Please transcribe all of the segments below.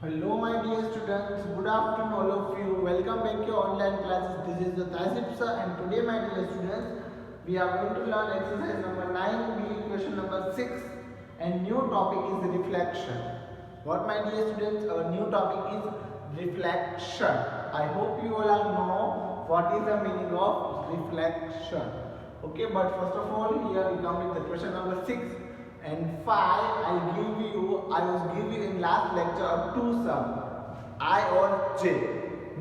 Hello my dear students, good afternoon all of you. Welcome back to your online classes. This is the Tasip sir and today my dear students, we are going to learn exercise number 9b, question number 6 and new topic is reflection. What my dear students, our new topic is reflection. I hope you all know what is the meaning of reflection. Okay, but first of all here we come with the question number 6. And 5 I was give you in last lecture of two sum I or J.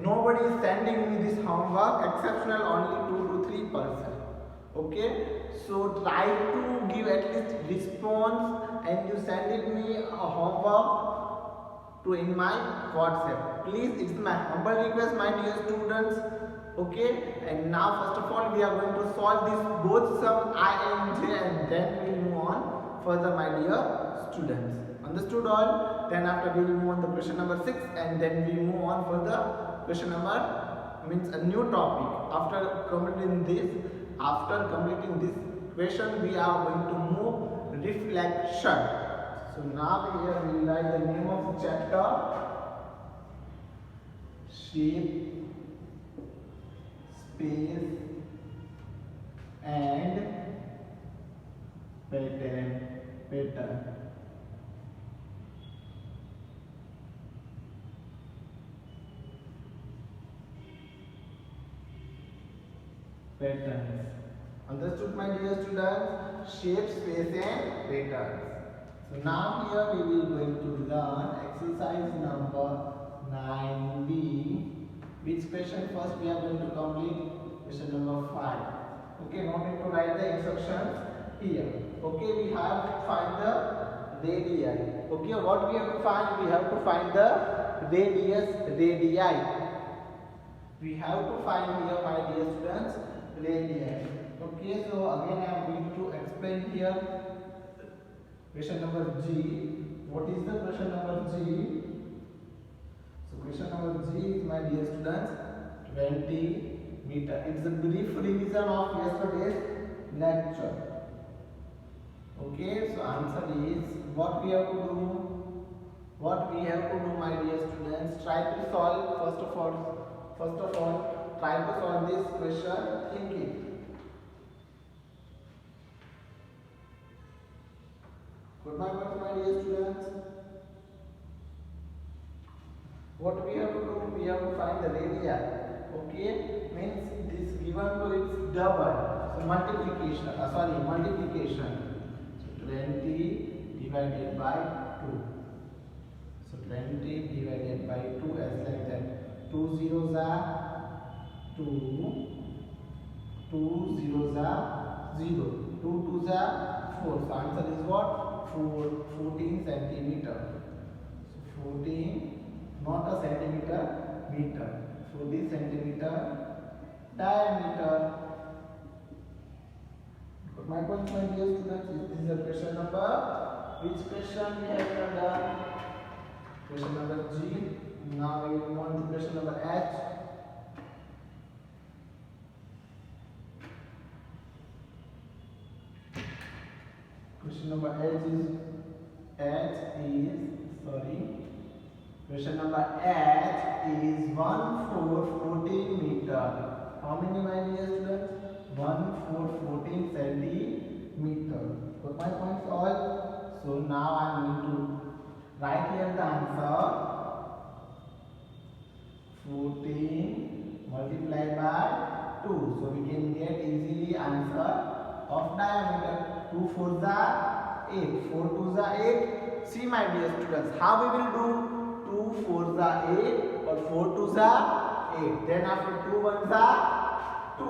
Nobody is sending me this homework, exceptional only 2 to 3%. Okay, so try to give at least response and you send it me a homework to in my WhatsApp. Please, it's my humble request my dear students. Okay, and now first of all we are going to solve this both sum I and J and then we will move on further my dear students. Understood all? Then after we will move on the question number 6 and then we move on for the question number means a new topic. After completing this question we are going to move reflection. So now here we will write the name of the chapter, shape, space and pattern. Patterns. Understood my dear students? Shape, space and patterns. So now here we will going to learn exercise number 9b. Which question first we are going to complete? Question number 5. Okay, no need to write the instructions here. Okay, we have to find the radii. Okay, what we have to find? We have to find the radius, radii. We have to find here my dear students radii. Okay, so again I am going to explain here question number G. What is the question number G? So question number G is my dear students 20 meter. It's a brief revision of yesterday's lecture. Okay, so answer is what we have to do. What we have to do, my dear students, try to solve first of all, try to solve this question thinking. Good morning, my dear students. What we have to do, we have to find the radii. Okay, means this given to its double. So multiplication. Multiplication. 20 divided by 2. So 20 divided by 2 as like that. 2 zeros are 2. 2 zeros are 0. 2 twos are 4. So answer is what? 14 centimeter. So 14, not a centimeter, meter. 40 centimeter diameter. My point, my dear students, this is the question number. Which question we have done? Question number G. Now we will move on to question number H. Question number Question number H is 14 meter. How many, my dear students? 14 centimeter. Got my points all? So now I am going to write here the answer. 14 multiplied by 2. So we can get easily answer of diameter. 2 4s are 8. 4 2s are 8. See my dear students, how we will do? 2 4s are 8 or 4 2s are 8. Then after 2 1s are 2.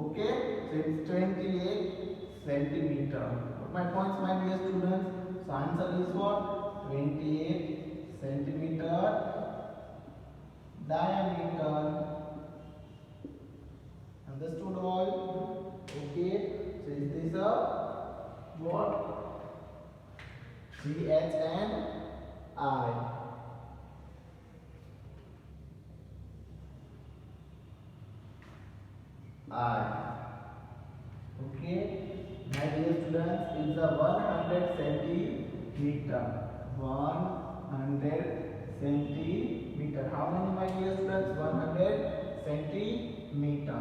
Okay, so it's 28 centimeter. My points, my dear students. So answer is what? 28 centimeter diameter. Understood all? Okay, so is this a what? G, H and I. Okay, my dear students, it's a 100 centimeter. 100 centimeter. How many, my dear students? 100 centimeter.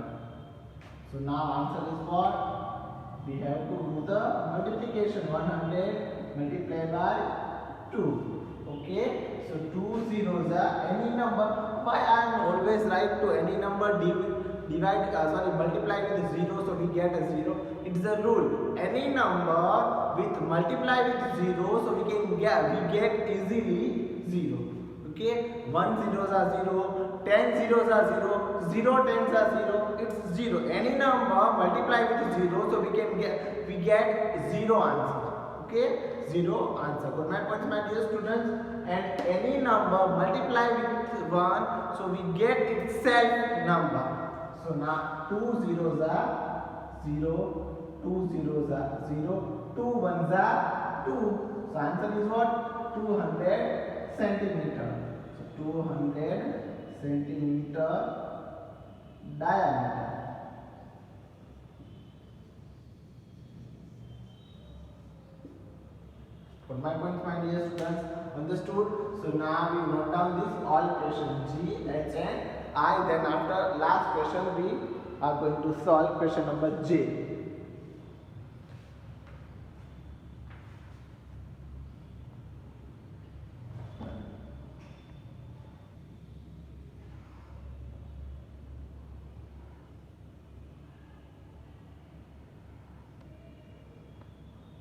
So now answer is what? We have to do the multiplication. 100 multiplied by 2. Okay. So 2 zeros are any number. Why I am always write to any number multiply with 0, so we get a 0. It's a rule. Any number with multiply with 0, so we get easily 0. Okay, 1 zeros are 0, 10 zeros are 0, 0 tens are 0. It's 0. Any number multiply with 0, so we get 0 answer. Okay, 0 answer. Got my points, my dear students? And any number multiply with 1, so we get itself number. So now 2 zeros are 0, 2 zeros are 0, 2 ones are 2. So answer is what? 200 centimeter. So 200 centimeter diameter. For my points, my dear students, understood? So now we note down this all questions G, H and I. Then after last question we are going to solve question number J.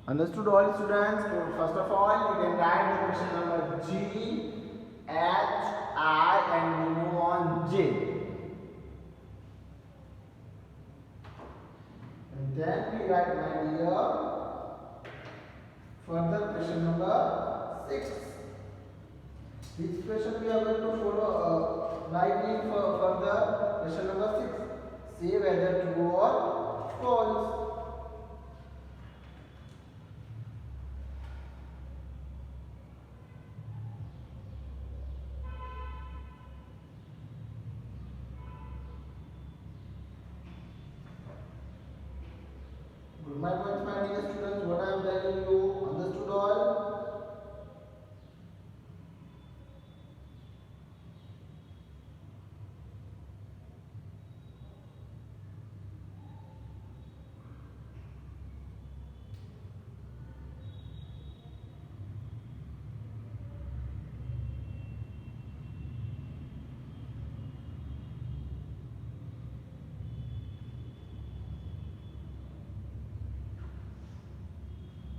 Understood all students? So first of all, you can write the question number G, H, I and we move on J. And then we write, my dear, further question number 6. Which question we are going to follow? Write in for further question number 6. Say whether true or false. My points, my dear students, what I am telling you, understood all?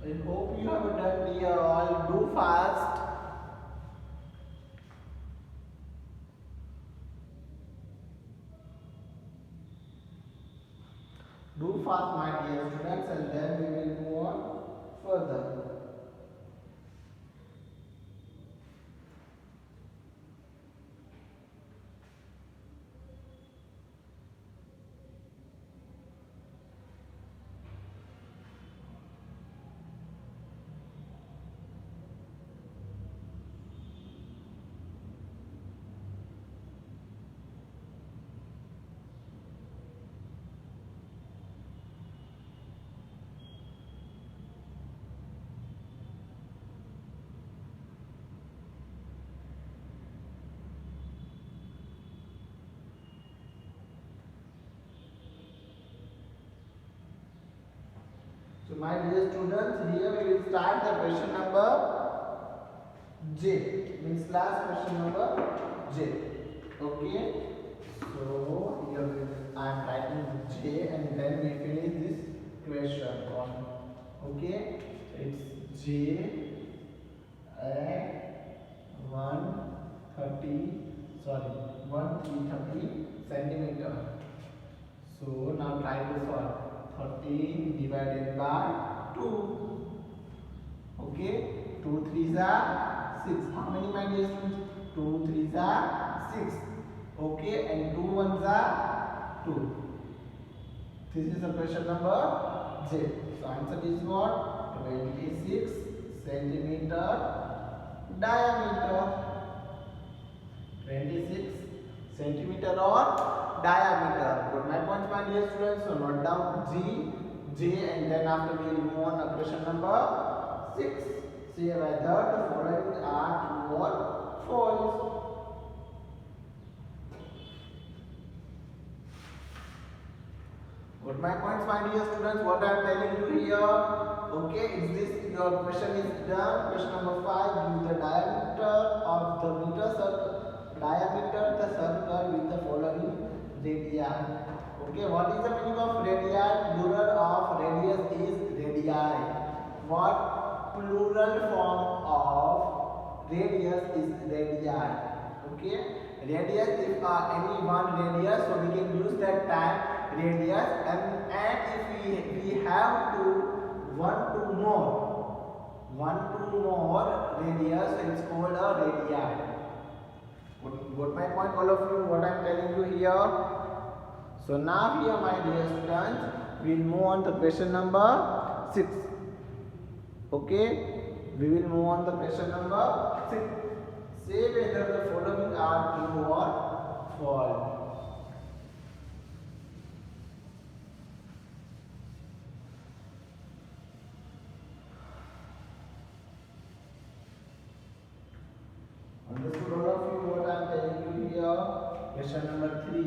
I hope you have done here all. Do fast. Do fast, my dear students, and then we will move on further. So my dear students, here we will start the question number J. Means last question number J. Okay. So here I am writing J and then we finish this question. Okay. It's J at 1330 centimeter. So now try to solve. 13 divided by 2. Okay, 2 3s are 6. How many, my dear students? 2 3s are 6. Okay, and 2 1s are 2. This is the question number J. So answer is what? 26 centimeter diameter. 26 centimeter or diameter. Good. My points, my dear students. So note down G, J, and then after we will move on to question number 6. Say whether the following are true or false. Got my points, my dear students? What I am telling you here. Okay, is this your question is done? Question number 5. Give the diameter of the meter circle. Diameter the circle with the following radii. Okay, what is the meaning of radii? Plural of radius is radii. What plural form of radius is radii? Okay, radius if any one radius, so we can use that time radius, and if we have to one to more radius, so it's called a radii. Got my point, all of you? What I'm telling you here. So now here, my dear students, we'll move on to question number 6. Okay, we will move on to question number 6. Say whether the following are true or false. Understood, all of you, what I am telling you here? Question number 3.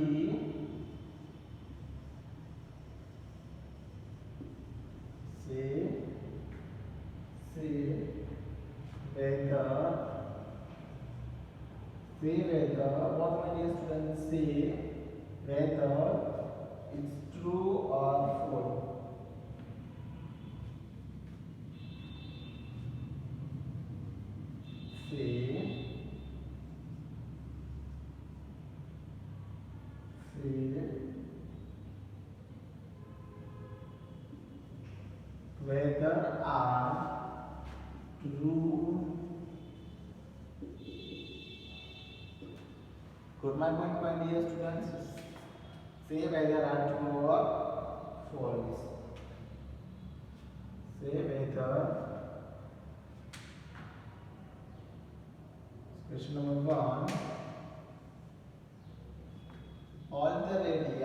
Say whether, what my dear students, say whether it's true or false. Say whether are true. Got my point, my dear students? Say whether are true or false. Say whether. Question number 1. All the radii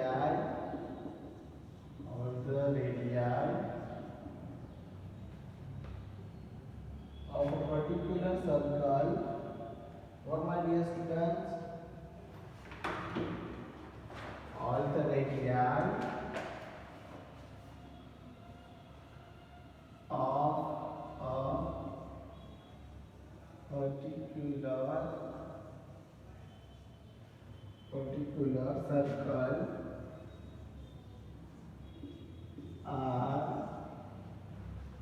of a particular circle. What, my dear students? All the radii of a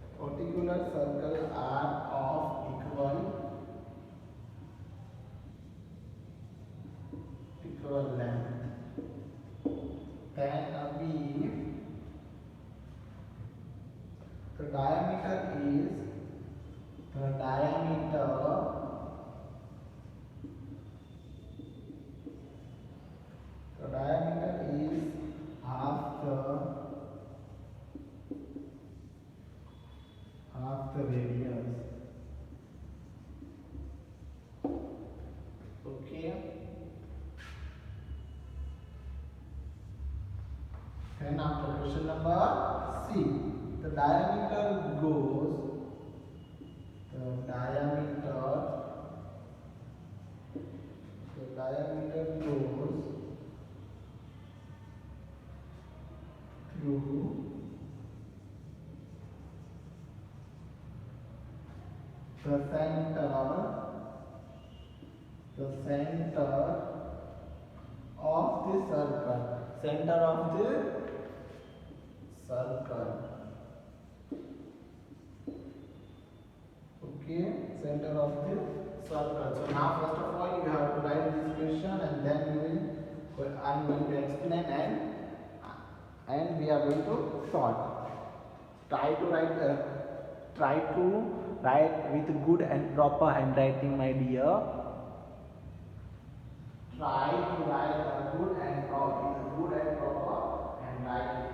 particular circle are of equal length. Then the diameter is half the radius. Okay. Then after question number C, the diameter goes through the center of the circle. Okay, center of the circle. So now first of all you have to write this question, and then I'm going to explain, and we are going to solve. Try to write with good and proper handwriting, my dear. Try to write a good and proper handwriting.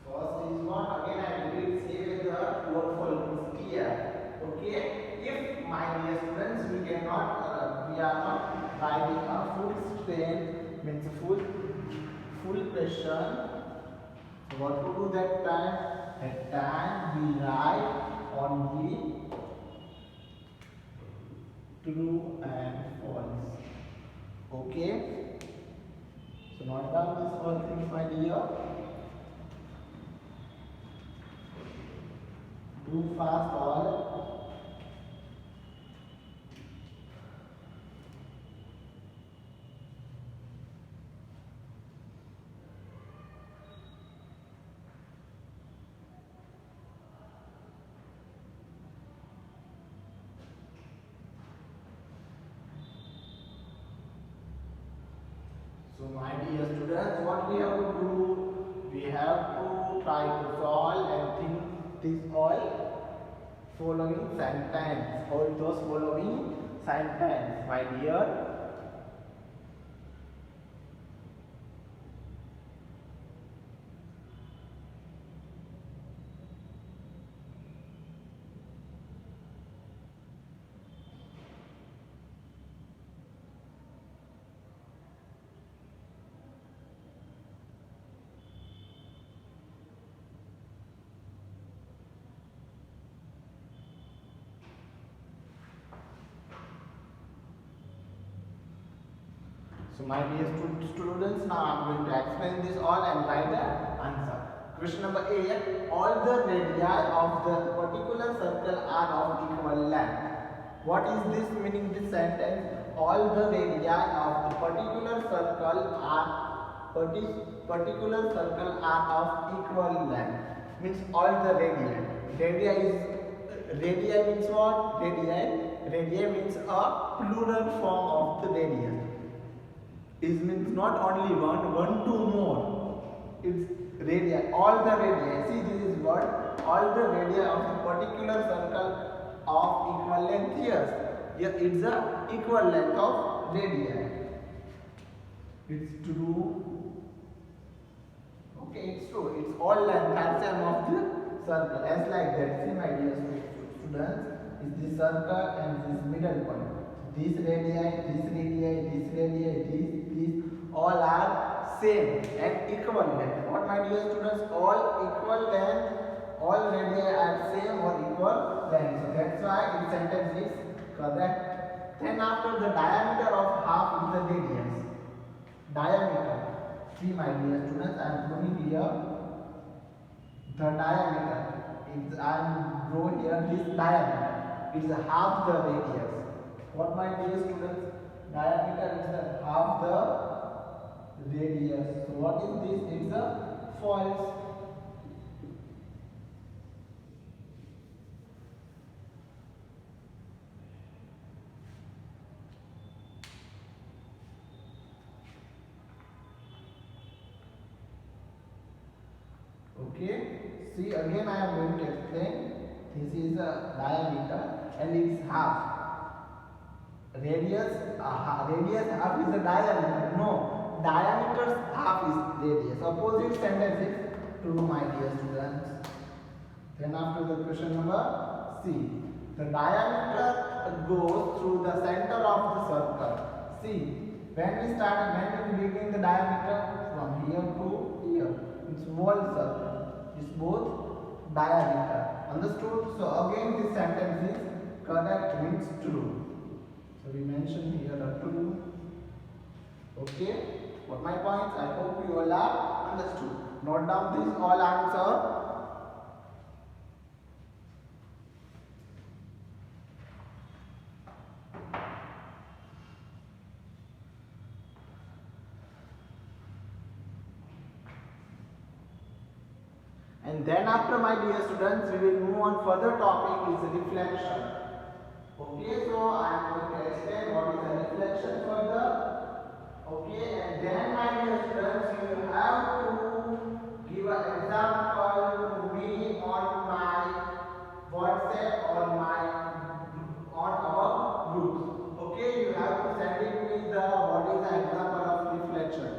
First is what, again I repeat, say whether true or false is clear. Okay, if, my dear students, we are not writing a full strength, means full question. So what to do that time? That time we write only true and false. Okay. So note down this all things, my dear. Do fast all. So my dear students, what we have to do? We have to try to solve and think this all following sentence. All those following sentence, my dear. So my dear students, now I am going to explain this all and write the answer. Question number A. All the radii of the particular circle are of equal length. What is this meaning this sentence? All the radii of the particular circle are of equal length. Means all the radii. Radii means what? Radii means a plural form of the radius. It means not only one, two more. It's radii, all the radii. See, this is what? All the radii of the particular circle of equal length here. Here it's the equal length of radii. It's true. Okay, it's true. It's all length and same of the circle. As like that. See, my dear students, is this circle and this middle point. This radii, these all are same and equal length. What my dear students? All equal length, all radii are same or equal length. So that's why this sentence is correct. Then after, the diameter of half is the radius. Diameter. See my dear students, I am drawing here the diameter. I am drawing here this diameter. It is half the radius. What my dear students? Diameter is the half the radius. So what is this? It's a false. Okay. See, again I am going to explain. This is a diameter and it is half. Radius half is the diameter. No, diameter's half is radius. Opposite sentence is true, my dear students. Then after, the question number C. The diameter goes through the center of the circle. See, when we begin the diameter from here to here, it's whole circle. It's both diameter. Understood? So again this sentence is correct, means true. So we mention here a true. Okay. What my points? I hope you all are understood. Note down this all answer. And then after, my dear students, we will move on further topic is reflection. Okay, so I am going to explain what is a reflection further. Okay, and then my dear students, you have to give an example to me on my WhatsApp or on our group. Okay, you have to send it me what is the example of reflection.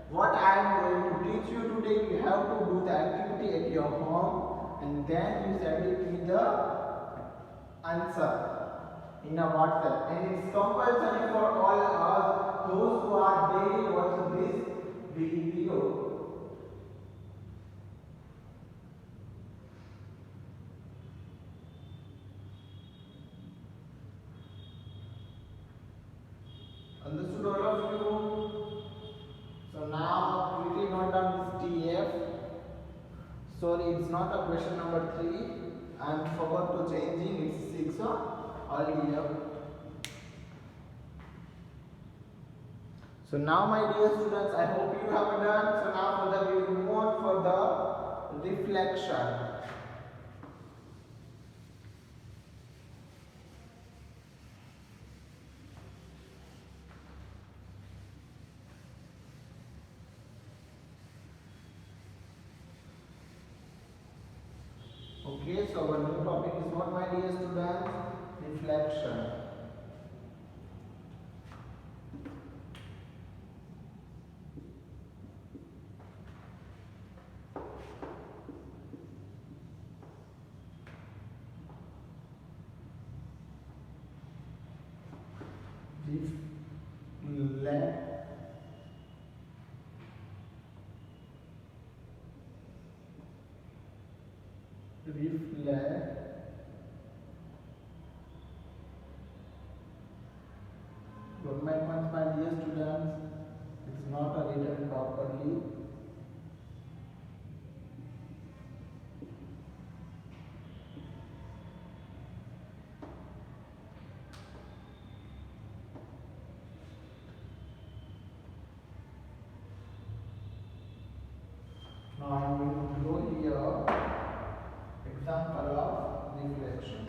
What I am going to teach you today, you have to do the activity at your home and then you send it me the answer in a WhatsApp, and it's compulsory for all us those who are daily watching this video. Understood all of you? So now quickly note down this TF. Sorry, it's not a question number 3. I forgot to changing. It's 6 already here. So now my dear students, I hope you have done. So now for the we will move on for the reflection. Okay, so our new topic is what, my dear students? Reflection. Reflect. Don't mind much, my dear students. It's not written properly. Now I am going to draw here example of reflection.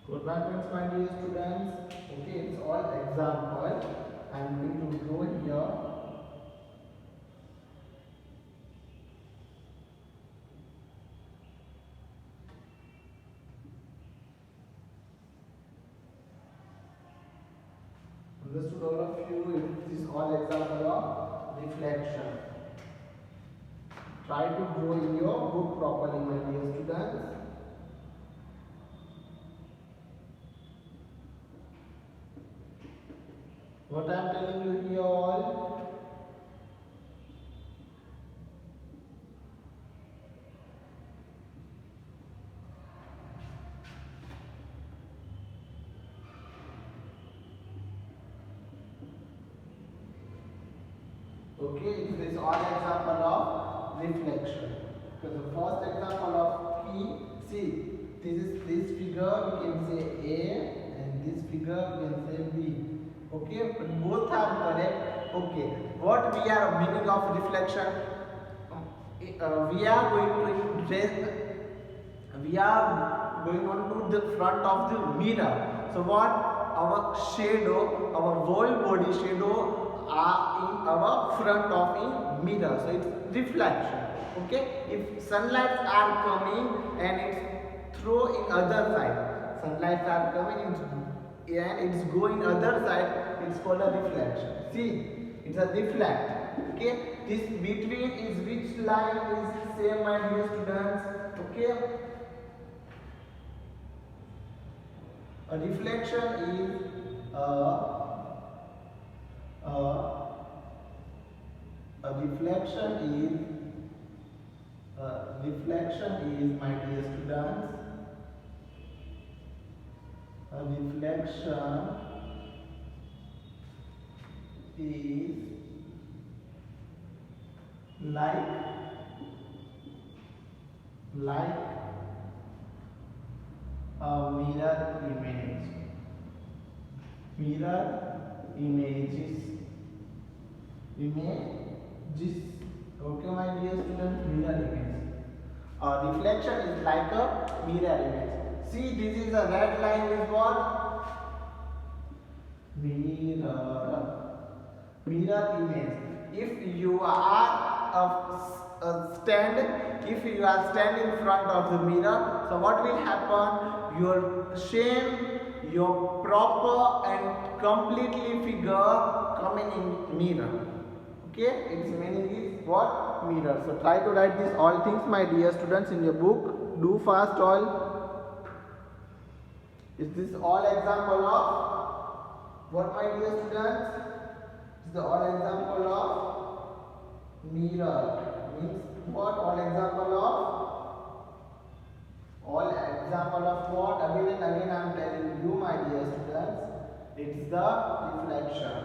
Good night, my dear students. Okay, it's all example. I am going to draw here. Understood all of you? This is all example of reflection. Try to draw in your book properly, my dear students. What I am telling you here all? Okay, this is all example of reflection. So the first example of key, see, this figure we can say A and this figure we can say B. Okay, but both are correct. Okay, what we are meaning of reflection? We are going on to the front of the mirror. So what? Our shadow, our whole body shadow are in our front of a mirror. So it's reflection. Okay, if sunlights are coming and it's throw in other side, sunlights are coming and it's going other side, it's called a reflection. See, it's a reflect. Okay, this between is which line is same, my dear students? Okay, a reflection is reflection is, my dear students, a reflection is like a mirror image. Mirror images. Okay, my dear students, mirror image. A reflection is like a mirror image. See, this is a red line is what? Mirror image. If you are standing in front of the mirror, so what will happen? Your same, your proper and completely figure coming in mirror. Okay, its meaning is what? Mirror. So try to write these all things, my dear students, in your book. Do fast all. Is this all example of what, my dear students? Is the all example of mirror. Means what? All example of what? Again and again I am telling you, my dear students, it's the reflection.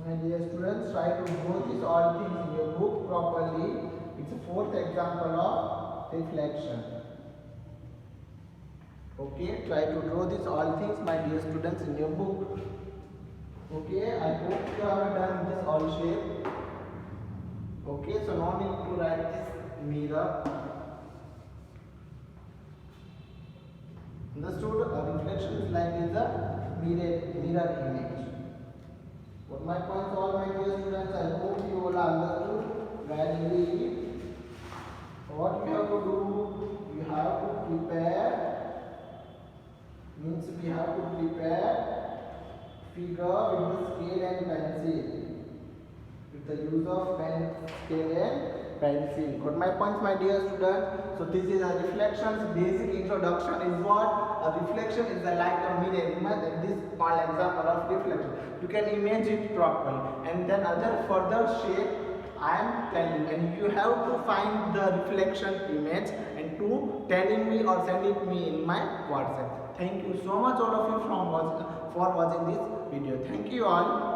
My dear students, try to do these all things in your book properly. It's a fourth example of reflection. Okay, try to draw these all things, my dear students, in your book. Okay, I hope you have done this all shape. Okay, so no need to write this mirror. Understood? A reflection is like a mirror image. What my points, all my dear students, I hope you all understood gradually. What we have to do, we have to prepare figure with the scale and pencil. With the use of scale and pencil. Got my points, my dear students? So this is a reflection's basic introduction is what? A reflection is like a mirror image, and this all example of reflection. You can imagine it properly, and then other further shape I am telling, and you have to find the reflection image and to telling me or sending me in my WhatsApp. Thank you so much all of you for watching this video. Thank you all.